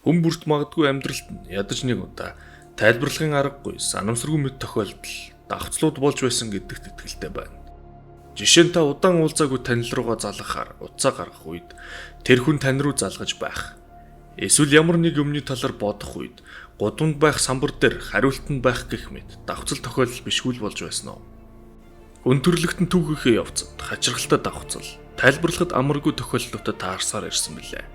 Хүн бүрт магадгүй амьдралд нь ядаж нэг удаа тайлбарлахын аргагүй санамсаргүй мэт тохиолдол давхцлууд болж байсан гэдэгт итгэлтэй байна. Жишээ нь та удаан уулзаагүй танил руугаа залгахаар утсаа гаргах үед тэр хүн тань руу залгаж байх. Эсвэл ямар нэг өмнө талаар бодох үед гудамд байх самбар дээр хариултанд байх гэх мэт давхцал тохиолдол бишгүй болж байсан уу? Хүн төрлөختөн түүхийнхээ явцад хачирхалтай давхцал тайлбарлахад амаргүй тохиолдлуудад таарсаар ирсэн билээ.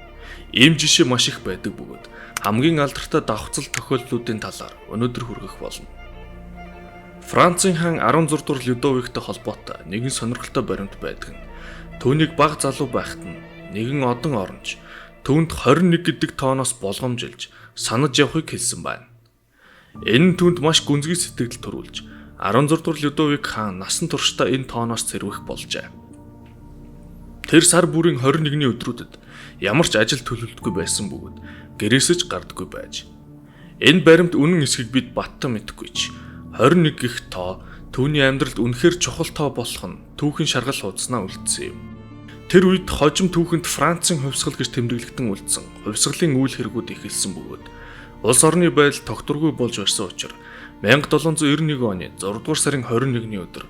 Ийм жишээ маш их байдаг бөгөөд хамгийн алдартай давхцал тохиолдлуудын талаар өнөөдөр хүргэх болно. Францын хаан 16 дугаар Людовиктэй холбоотой нэгэн сонирхолтой баримт байдаг нь түүнийг баг залуу байхад нь нэгэн одон оронч түүнд 21 гэдэг тооноос болгоомжилж санаж явахыг хэлсэн байна. Энэ нь түүнд маш гүнзгий сэтгэл төрүүлж 16 дугаар Людовик хаан насан туршдаа энэ тооноос зэрвэх болжээ. Тэр сар бүрийн 21-ний өдрүүдэд ямар ч ажил төлөвлөлтгүй байсан бөгөөд гэрээсэж гардаггүй байж. Энэ баримт үнэн эсхийг бид баттан мэдэхгүй ч 21 гэх тоо түүний амьдралд үнэхээр чухал тоо болох нь түүхийн шаргал хуудаснаа үлдсэн юм. Тэр үед хожим түүхэнд Францын хувьсгал гэж тэмдэглэгдэн үлдсэн хувьсгалын үйл хэрэгүүд эхэлсэн бөгөөд улс орны байдал тогтворгүй болж ирсэн учраас 1791 оны 6 дугаар сарын 21-ний өдөр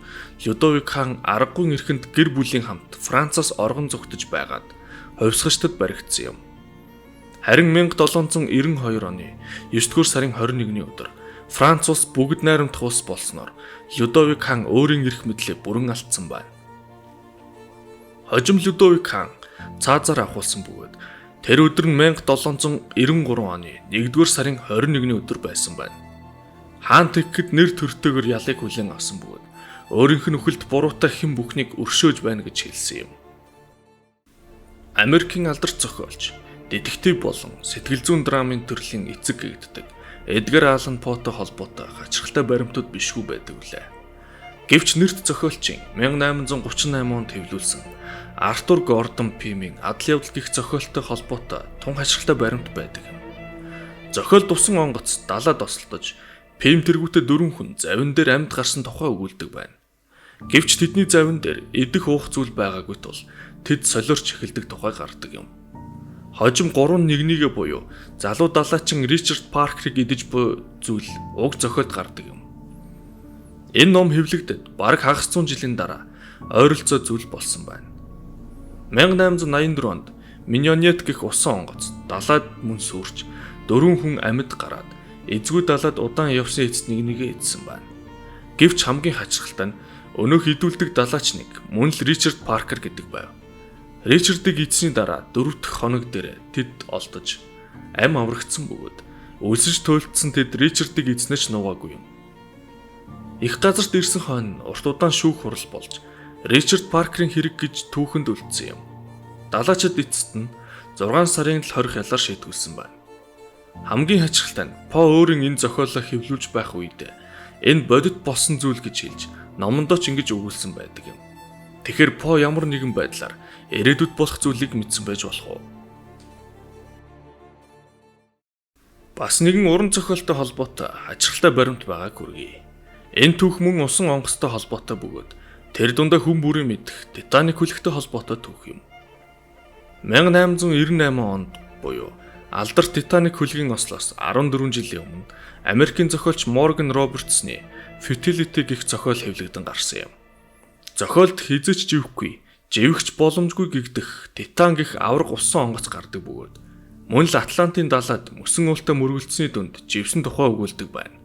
Людовик хаан аргагүй эрхэнд гэр бүлийн хамт Францаас оргон зүгтэж байгаад хувьсгачдад баригдсан юм. Харин 1792 оны 9 дугаар сарын 21-ний өдөр Франц улс бүгд найрамдах улс болсноор Людовик хаан өөрийн эрх мэдлээ бүрэн алдсан байна. Хожим Людовик хаан цаазаар авахулсан бөгөөд тэр өдөр нь 1793 оны 1-р сарын 21-ний өдөр байсан байна. Хаан тэгэхэд нэр төртөөгөр ялыг хүлээн авсан бөгөөд өөрийнх нь үхэлд буруутай хэн бүхнийг өршөөж байна гэж хэлсэн юм. Америкийн алдарт зохиолч, детектив болон сэтгэл зүйн драмын төрлийн эцэг гэгддэг Эдгар Аллан Потой холбоотой хачирхалтай баримтууд бишгүй байдаг үлээ. Гэвч нэрт зохиолчийн 1838 онд хэвлүүлсэн Артур Гордон Пимийн адал явдал гих зохиолтой холбоотой тун хачирхалтай баримт байдаг юм. Зохиол тусан онгоц далаад осолдож Пим тэргүүтээ 4 хүн завин дээр амьд гарсан тухай өгүүлдэг байна. Гэвч тэдний завин дээр идэх уух зүйл байгаагүй тул тэд солиорч эхэлдэг тухай гардаг юм. Хожим 3-1-гээ буюу залуу далайчин Ричард Паркерыг идэж буй зүйл уг зохиолд гардаг юм. Энэ ном хэвлэгдэд бараг хагас зуун жилийн дараа ойролцоо зүйл болсон байна. 1884 онд Миньонет гэх усан онгоц далайд мөн сүрч 4 хүн амьд гараад эзгүй далайд удаан явсан эцэст нэгээ идсэн байна. Гэвч хамгийн хачирхалтай нь өнөөх идүүлдэг далайч нэг мөн л Ричард Паркер гэдэг байв. Ричардыг идсэний дараа 4 дахь хоног дээр тэд олдож ам аврагдсан бөгөөд өлсөж туйлдсан тэд Ричардыг эзнэж нугаагүй юм. Их газарт ирсэн хойно урт удаан шүүх хурал болж Ричард Паркерын хэрэг гэж түүхэнд үлдсэн юм. Далайчид эцэст нь 6 сарын 20 ялаар шийдгүүлсэн байна. Хамгийн хачирхалтай нь По өөрийн энэ зохиолоо хэвлүүлж байх үед энэ бодит болсон зүйл гэж хэлж номондоо ч ингэж өгүүлсэн байдаг юм. Тэгэхээр По ямар нэгэн байдлаар ирээдүйд болох зүйлийг мэдсэн байж болох уу? Бас нэгэн уран зохиолтой холбоотой хачирхалтай баримт байгааг хүргэе. Энэ түүх мөн усан онгоцтой холбоотой бөгөөд тэр дундаа хүн бүрийн мэдэх Титаник хөлөгтэй холбоотой түүх юм. 1898 онд буюу алдарт Титаник хөлгийн ослоос 14 жилийн өмнө Америкийн зохиолч Морган Робертсны Futility гэх зохиол хэвлэгдэн гарсан юм. Зохиолд хизэж живхгүй, живэгч боломжгүй гэгдэх Титан гэх авраг усан онгоц гардаг бөгөөд мөн л Атлантын далайд мөсөн уултай мөргөлдсөний дунд живсэн тухай өгүүлдэг байна.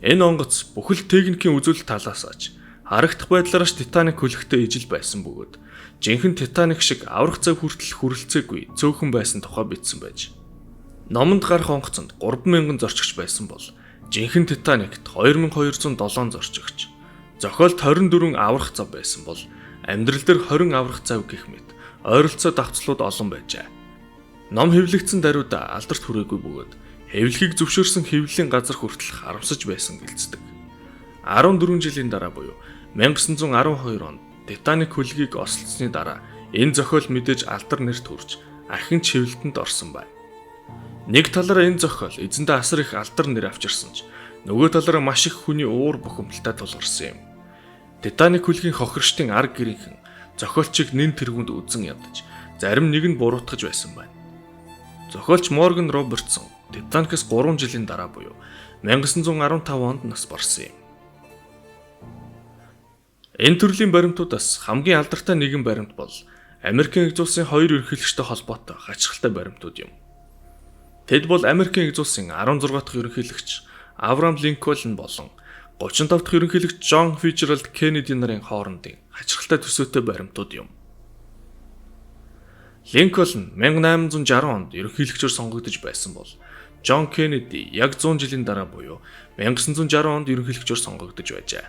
Энэ онгоц бүхэл техникийн үзүүлэлт талаас аж харагдах байдлаараа Титаник хөлөгтэй ижил байсан бөгөөд жинхэнэ Титаник шиг аврах цаг хүртэл хүрэлцээгүй цөөхөн байсан тухай бичсэн байж. Номонд гарах онгоцонд 3000 зорчигч байсан бол жинхэнэ Титаникт 2207 зорчигч. Зохиолт 24 аврах зав байсан бол амьдрал дээр 20 аврах зав гэх мэт ойролцоо давтцлууд олон байжээ. Ном хэвлэгдсэн даруйда алдарт хүрээгүй бөгөөд хэвлэхийг зөвшөөрсөн хэвлэлийн газар хүртэл харамсаж байсан гэлцдэг. 14 жилийн дараа буюу 1912 онд Титаник хөлгийг ослцсны дараа энэ зохиол мэдээж алдар нэр төрж ахин чивэлтэнд орсон байна. Нэг талаараа энэ зохиол эзэндээ асар их алдар нэр авчирсан ч нөгөө талаараа маш их хүний уур бухимдалтай тулгарсан юм. Титаник хөлгийн хохирчдын арга гэрийнхэн зохиолчийг нэн тэргуунд үзэн ядаж зарим нэг нь буруутгаж байсан байна. Зохиолч Морган Робертсон Титаникээс 3 жилийн дараа буюу 1915 онд нас барсан юм. Энэ төрлийн баримтуудаас хамгийн алдартай нэгэн баримт бол Америкийн Эгц улсын 2 ерөнхийлөгчтэй холбоотой хачирхалтай баримтууд юм. Тэд бол Америкийн Эгц улсын 16 дахь ерөнхийлөгч Авраам Линкольн болон 35 дахь ерөнхийлөгч Джон Фицжеральд Кеннеди нарын хоорондын хачирхалтай төсөөтэй баримтууд юм. Линкольн 1860 онд ерөнхийлөгчөөр сонгогдож байсан бол Джон Кеннеди яг 100 жилийн дараа буюу 1960 онд ерөнхийлөгчөөр сонгогдож байжээ.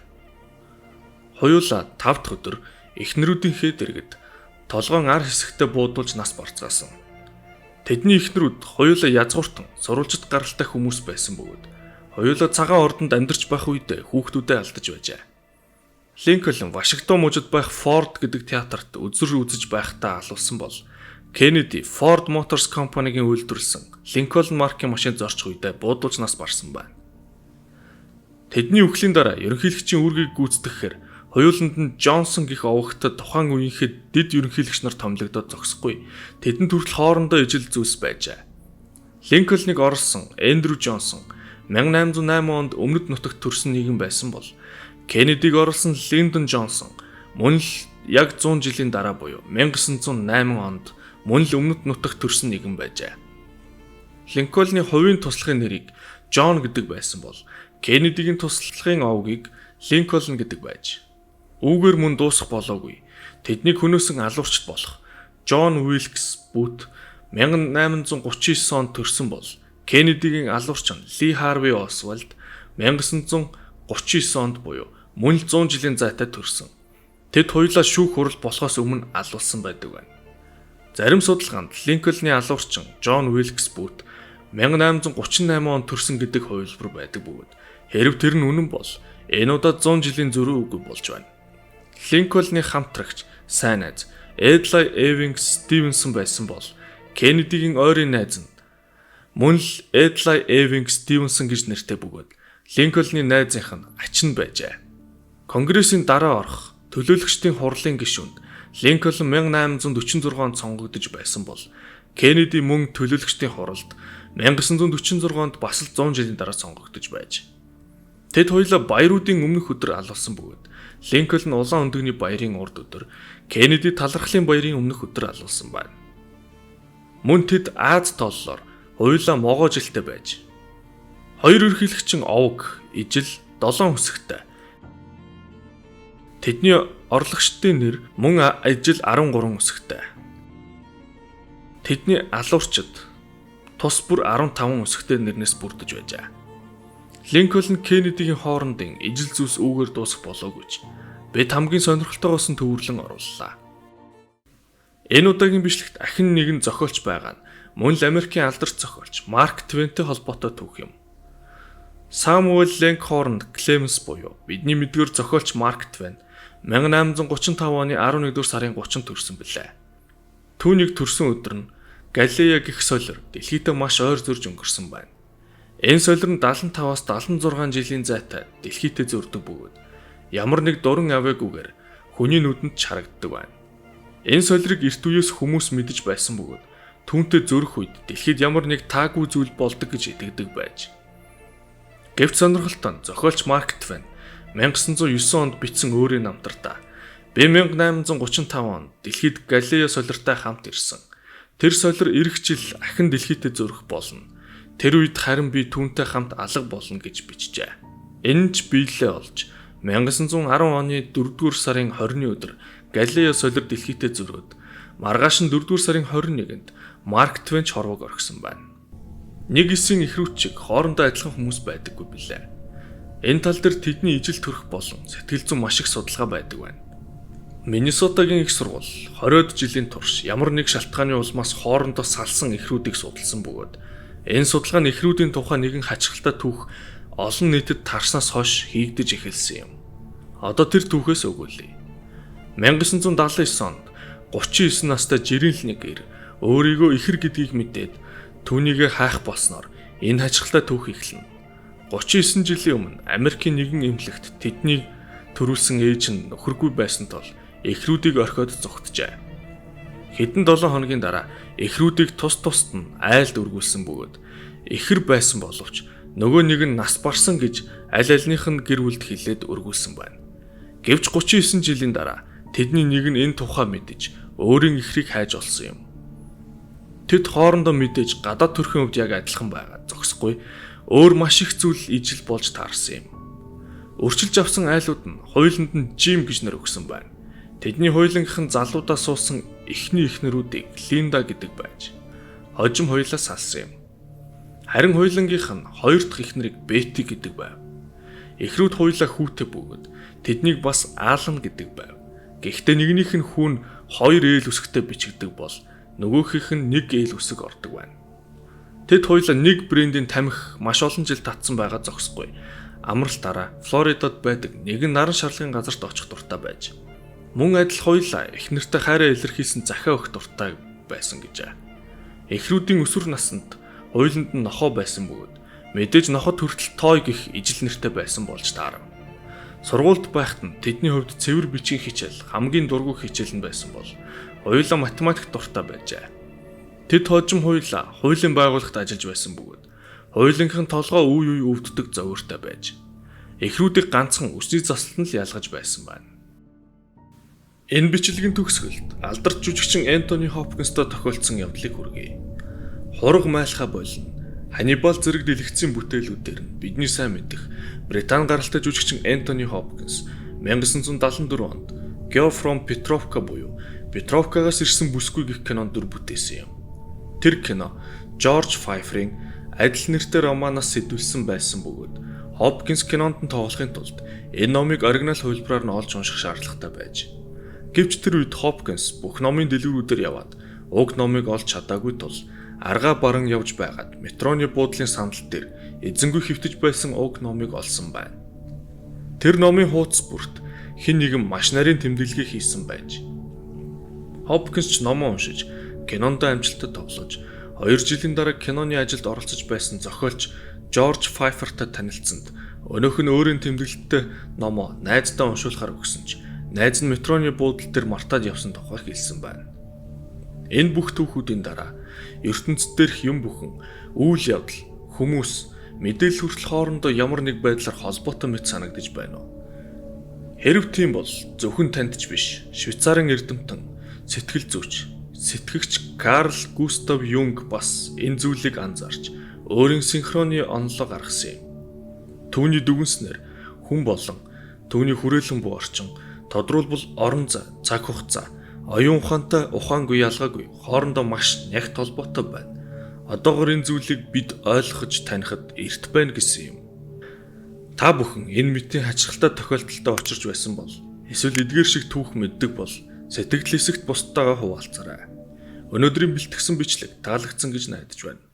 Хоёулаа 5 дахь өдөр эхнэрүүдийнхээ дэргэд толгоон ар хэсэгтээ буудуулж нас барцгаасан. Тэдний эхнэрүүд хоёулаа язгууртан сурвалжит гаралтай хүмүүс байсан бөгөөд хоёулаа цагаан ордонд амьдарч байх үедээ хүүхдүүдээ алдаж байжээ. Линкольн Вашингтон мужид байх Ford гэдэг театрт үзэр үзэж байхдаа алуулсан бол Кеннеди Ford Motors компанигийн үйлдвэрлэсэн Lincoln маркийн машин зорчих үедээ буудуулж нас барсан байна. Тэдний үхлийн дараа ерөнхийлөгчийн үүргийг гүйцэтгэхээр хоёуланд нь Джонсон гэх овогтод тухайн үеийнхээ дэд ерөнхийлөгч нар томилогдоод зогсохгүй тэдэнд хүртэл хоорондоо ижил зүйлс байжээ. Линкольныг орлсон Эндрю Джонсон 1808 онд Өмнөд нутагт төрсэн нэгэн байсан бол Кеннедиг орлсон Линдон Джонсон мөн л яг 100 жилийн дараа буюу 1908 онд мөн л Өмнөд нутагт төрсэн нэгэн байжээ. Линкольны хувийн туслахын нэрийг Джон гэдэг байсан бол Кеннедигийн туслахын овгийг Линкольн гэдэг байж. Үүгээр мөн дуусах болоогүй. Тэднийг хөнөөсөн алуурчд болох Джон Уилкс Бут 1839 онд төрсэн бол Кеннедигийн алуурчин Ли Харви Освальд 1939 онд буюу мөн л 100 жилийн зайтай төрсэн. Тэд хоёулаа шүүх хурал болохоос өмнө алуулсан байдаг байна. Зарим судалгаанд Линкольны алуурчин Джон Уилкс Бут 1838 онд төрсэн гэдэг хувилбар байдаг бөгөөд хэрв тэр нь үнэн бол энэ удаад 100 жилийн зөрүү үгүй болж байна. Линкольны хамтрагч сайн найз Эдлай Эвингс Стивенсон байсан бол Кеннедигийн ойрын найз нь мөн л Эдлай Эвингс Стивенсон гэж нэртэй бөгөөд Линкольны найзынх нь ачин байжээ. Конгрессийн дараа орох төлөөлөгчдийн хурлын гишүүнд Линкольн 1846 онд сонгогдож байсан бол Кеннеди мөн төлөөлөгчдийн хуралд 1946 онд бас л 100 жилийн дараа сонгогдож байж. Тэд хоёулаа баяруудын өмнөх өдөр алуулсан бөгөөд Линкольн улаан өндөгний баярын урд өдөр, Кеннеди талархлын баярын өмнөх өдөр алуулсан байна. Мөн тэд Аз толлоор хоёулаа могоо жилтэй байж. Хоёр ерөнхийлөгчин овг, ижил, 7 үсэгтэй. Тэдний орлогчдын нэр мөн ижил 13 үсэгтэй. Тэдний алуурчид тус бүр 15 үсэгтэй нэрнээс бүрдэж байжээ. Линкольн Кеннедигийн хоорондын ижил зүйлс үүгээр дуусах болоогүйч бид хамгийн сонирхолтойгоос нь төвөрлөн орууллаа. Энэ удаагийн бичлэгт ахин нэгэн зохиолч байгаа нь мөн л Америкийн алдарч зохиолч Марк Твентэй холбоотой түүх юм. Самуэль Ленкхорн Клеменс буюу бидний мэдгээр зохиолч Марк Твен 1835 оны 11-р сарын 30-нд төрсэн билээ. Түүнийг төрсөн өдөр нь Галилея гэх солир дэлхийдээ маш ойр зөрж өнгөрсөн байна. Энэ солир нь 75-аас 76 жилийн зайтай дэлхийдээ зөрдөг бөгөөд ямар нэг дуран аваагүйгээр хүний нүдэнд харагддаг байна. Энэ солирыг эрт үеэс хүмүүс мэдэж байсан бөгөөд түүнтэй зөрөх үед дэлхийд ямар нэг таагүй зүйл болдог гэж итгэдэг байж. Гэвч сонирхолтой нь зохиолч Марк Твен 1909 онд бичсэн өөрийн намтартаа би 1835 онд дэлхийд Галилея солиртой хамт ирсэн. Тэр солир ирэх жил ахин дэлхийдээ зөрөх болно. Тэр үед харин би түүнтэй хамт алга болно гэж бичжээ. Энэ ч биелэлээ олж 1910 оны 4-р сарын 20-ны өдөр Галилея солир дэлхийдээ зөрөөд маргааш нь 4-р сарын 21-нд Марк Твен ч хорвоог орхисон байна. Нэг эсийн ихрүүчиг хоорондоо адилхан хүмүүс байдаггүй билээ. Энэ тал дээр тэдний ижил төрөх болон сэтгэл зүйн маш их судалгаа байдаг байна. Миннесотагийн их сургууль 20-од жилийн турш ямар нэг шалтгааны улмаас хоорондоо салсан ихрүүдийг судалсан бөгөөд энэ судалгаа нь ихрүүдийн тухай нэгэн хачирхалтай түүх олон нийтэд тарснаас хойш хийгдэж эхэлсэн юм. Одоо тэр түүхээс өгүүлье. 1979 онд 39 настай жирийн нэг эр өөрийгөө ихэр гэдгийг мэдээд түүнийгээ хайх болсноор энэ хачирхалтай түүх эхэлнэ. 39 жилийн өмнө Америкийн нэгэн эмнэлэгт тэднийг төрүүлсэн ээж нь нөхөргүй байсан тул эхрүүдийг орхиод зүгтжээ. Хэдэн 7 хоногийн дараа эхрүүдийг тус тусад нь айлд үргүүлсэн бөгөөд эхэр байсан боловч нөгөө нэг нь нас барсан гэж аль альных нь гэр бүлд хэлээд үргүүлсэн байна. Гэвч 39 жилийн дараа тэдний нэг нь энэ тухай мэдэж өөрийн эхрийг хайж олсон юм. Тэд хоорондоо мэдээж гадаад төрхийн хувьд яг адилхан байгаа зогсохгүй өөр маш их зүйл ижил болж таарсан юм. Өрчилж авсан айлууд нь хуйланд нь Жим гэж нэр өгсөн байна. Тэдний хуйлангийнхан залуудаа суусан эхний эхнэрүүдийг Линда гэдэг байж хожим хуйлаа салсан юм. Харин хуйлангийнх нь хоёр дахь эхнэрийг Бетти гэдэг байв. Эхрүүд хуйлаа хүүтэй бөгөөд тэднийг бас Аалан гэдэг байв. Гэхдээ нэгнийх нь хүүн 2 ээл үсгтэй бичигдэг бол нөгөөхийнх нь 1 ээл үсэг ордог байна. Тэд хоёулаа нэг брендийн тамхи маш олон жил татсан байгаа зогсохгүй. Амралтаараа Флоридад байдаг нэгэн наран шарлагын газарт очих дуртай байж мөн адил хоёулаа эхнэртэй хайраа илэрхийлсэн захиа өгөх дуртай байсан гэжээ. Эхрүүдийн өсвөр наснд хуйланд нь нохоо байсан бөгөөд мэдээж ноход хүртэл той гих ижил нэртэй байсан болж таарав. Сургуульд байхад нь тэдний хувьд цэвэр бичгийн хичээл хамгийн дургүй хичээл нь байсан бол хоёулаа математик дуртай байжээ. Тэд хожим хоёулаа хуулийн байгууллагт ажиллаж байсан бөгөөд хуулийнхын толгой үе үе өвддөг зовёртой байж эхрүүдийг ганцхан өсний заслан л ялгаж байсан байна. Энэ бичлэгийн төгсгөлд алдарт жүжигчин Энтони Хопкинстой тохиолдсон явдлыг хүргэе. Хураг майлхаа болно. Ханнибал зэрэг дэлгэцийн бүтээлүүдээр нь бидний сайн мэдэх Британи гаралтай жүжигчин Энтони Хопкинс 1974 онд Girl from Petrovka буюу Петровкагаас ирсэн бүсгүй гэх кинонд дүр бүтээсэн юм. Тэр кино Жорж Файферийн адил нэртэй романоос сэтгүүлсэн байсан бөгөөд Хопкинс кинонд нь тоглохын тулд энэ номыг оригинал хувилбараар нь олж унших шаардлагатай байж. Гэвч тэр үед Хопкинс бүх номын дэлгүүрүүдээр яваад уг номыг олж чадаагүй тул аргаа баран явж байгаад метроны буудлын сандал дээр эзэнгүй хөвтөж байсан уг номыг олсон байна. Тэр номын хуудас бүрт хэн нэгэн маш нарийн тэмдэглэгээ хийсэн байж. Хопкинс ч номоо уншиж кинондоо амжилтад тоглож 2 жилийн дараа киноны ажилд оролцож байсан зохиолч Жорж Файфертай танилцсанд өнөөх нь өөрийн тэмдэглэлттэй номоо найздаа уншуулахаар өгсөн ч найз нь метроны буудлын дээр мартаад явсан тухай хэлсэн байна. Энэ бүх түүхүүдийн дараа ертөнцид дээрх юм бүхэн үйл явдал, хүмүүс, мэдээлэл хүртэл хоорондоо ямар нэг байдлаар холбоотой мэт санагдаж байна уу? Хэрв тийм бол зөвхөн танд ч биш, Швейцарын эрдэмтэн, сэтгэл зүйч, сэтгэгч Карл Густав Юнг бас энэ зүйлийг анзаарч өөрийн синхроны онолоо гаргасан юм. Түүний дүгнснээр хүн болон түүний хүрээлэн буй орчин тодруулбал орон зай, цаг хугацаа, оюун ухаантай ухаангүй ялгаагүй хоорондоо маш нягт холбоотой байна. Одоогоор энэ зүйлийг бид ойлгож танихад эрт байна гэсэн юм. Та бүхэн энэ мэтийн хачирхалтай тохиолдолтой учирч байсан бол эсвэл эдгээр шиг түүх мэддэг бол сэтгэл хэсэгт бусдаагаа хуваалцаарай. Өнөөдрийн бэлтгэсэн бичлэг таалагдсан гэж найдаж байна.